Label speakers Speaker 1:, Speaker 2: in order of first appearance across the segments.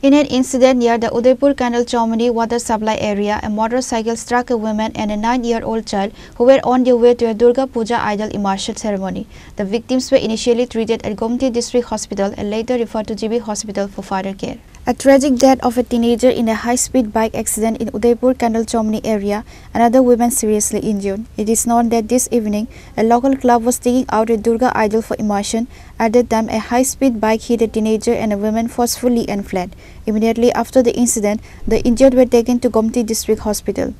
Speaker 1: In an incident near the Udaipur Canal Chomani water supply area, a motorcycle struck a woman and a 9-year-old child who were on their way to a Durga Puja idol immersion ceremony. The victims were initially treated at Gomti District Hospital and later referred to GB Hospital for further care. A tragic death of a teenager in a high-speed bike accident in Udaipur Canal Chomani area, another woman seriously injured. It is known that this evening, a local club was taking out a Durga idol for immersion. At that time, a high-speed bike hit a teenager and a woman forcefully and fled. Immediately after the incident, the injured were taken to Gomti District Hospital.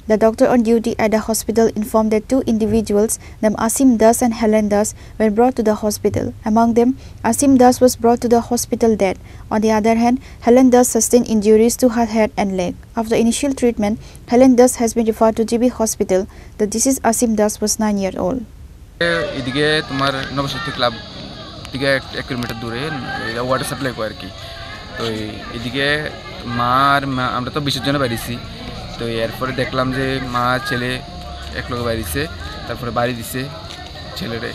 Speaker 1: The doctor on duty at the hospital informed that two individuals, named Asim Das and Helen Das, were brought to the hospital. Among them, Asim Das was brought to the hospital dead. On the other hand, Helen Das sustained injuries to her head and leg. After initial treatment, Helen Das has been referred to GB Hospital. The deceased Asim Das was 9-year-old.
Speaker 2: এদিকে তোমার Nabashakti club থেকে 1 kilometre দূরে water supply করে আর কি। তো এদিকে আমরা তো বিসর্জনে বেরিয়েছি। তো এরপরে দেখলাম যে মা ছেলে একলগে বেরিয়েছে, তারপরে বাড়ি দিছে ছেলেরে।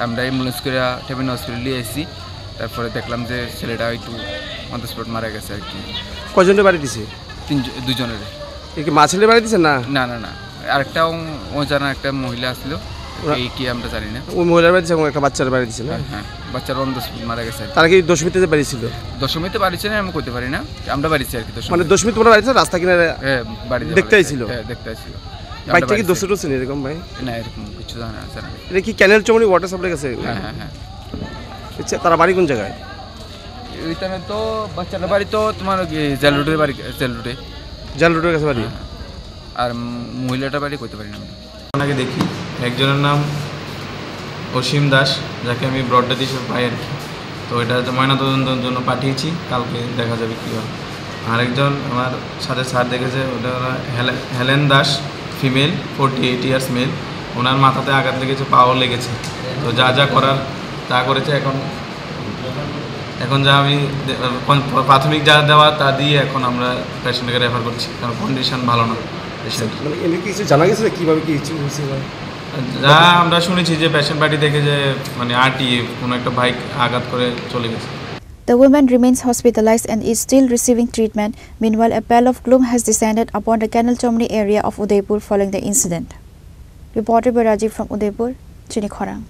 Speaker 2: আমরা অ্যাম্বুলেন্স করে টেবিন হসপিটাল নিয়ে এসেছি। তারপরে দেখলাম যে ছেলেটা একটু অন দ্য স্পট মারা গেছে আর কি।
Speaker 3: কজনের বাড়ি দিছে?
Speaker 2: দুজনের।
Speaker 3: কি মা ছেলে বাড়ি দিছে? না
Speaker 2: না না না, আরেকটা অজানা একটা মহিলা আসলো, এই কি আমরা জানি না।
Speaker 3: ওই মহিলার বাড়ি দিছে এবং একটা বাচ্চার বাড়ি দিছে না?
Speaker 2: হ্যাঁ, বাচ্চার অন দ্য স্পট মারা গেছে।
Speaker 3: তারা কি দশমীতে বাড়িছিল?
Speaker 2: দশমীতে বাড়িছে না আমি করতে পারি না, আমরা বাড়িছি আর কি।
Speaker 3: মানে দশমী তোমরা বাড়িছে রাস্তা কিনারে
Speaker 2: বাড়ি
Speaker 3: দেখতে আইছিল?
Speaker 2: হ্যাঁ, দেখতে আইছিল।
Speaker 3: বাইকটা কি দোষের ছিল এরকম ভাই?
Speaker 2: না, এরকম কিছু জানা আছে না।
Speaker 3: এটা কি ক্যানেল চমনি ওয়াটার সাপ্লাই কাছে?
Speaker 2: হ্যাঁ হ্যাঁ হ্যাঁ।
Speaker 3: আচ্ছা, তারা বাড়ি কোন জায়গায়?
Speaker 2: ওইখানে তো বাচ্চার বাড়ি তো তোমার জেল রোডের বাড়ি,
Speaker 3: জেল রোডের কাছে বাড়ি।
Speaker 2: আর মহিলাটার বাড়ি করতে পারি না।
Speaker 4: ওনাকে দেখি, একজনের নাম অসীম দাস, যাকে আমি ব্রডডেথ হিসেবে পাই আর কি। তো এটা ময়নাতদন্তের জন্য পাঠিয়েছি, কালকে দেখা যাবে কী হয়। আরেকজন আমার সাথে স্যার দেখেছে, ওটা Helen Das, female, 48 years male. ওনার মাথাতে আঘাত লেগেছে, পাও লেগেছে। তো যা যা করার তা করেছে। এখন যা আমি প্রাথমিক যা দেওয়া তা দিয়ে এখন আমরা পেশেন্টকে রেফার করছি, কারণ কন্ডিশন ভালো না পেশেন্ট।
Speaker 3: মানে এমনি কিছু জানা গেছে কীভাবে কী হয়েছে?
Speaker 4: যা আমরা শুনেছি যে পেশেন্ট বাড়ি থেকে যে মানে কোনো একটা বাইক আঘাত করে চলে গেছে।
Speaker 1: The woman remains hospitalized and is still receiving treatment. Meanwhile, a pall of gloom has descended upon the Canal Chomani area of Udaipur following the incident. Reported by Rajiv from Udaipur, Chini Khorang.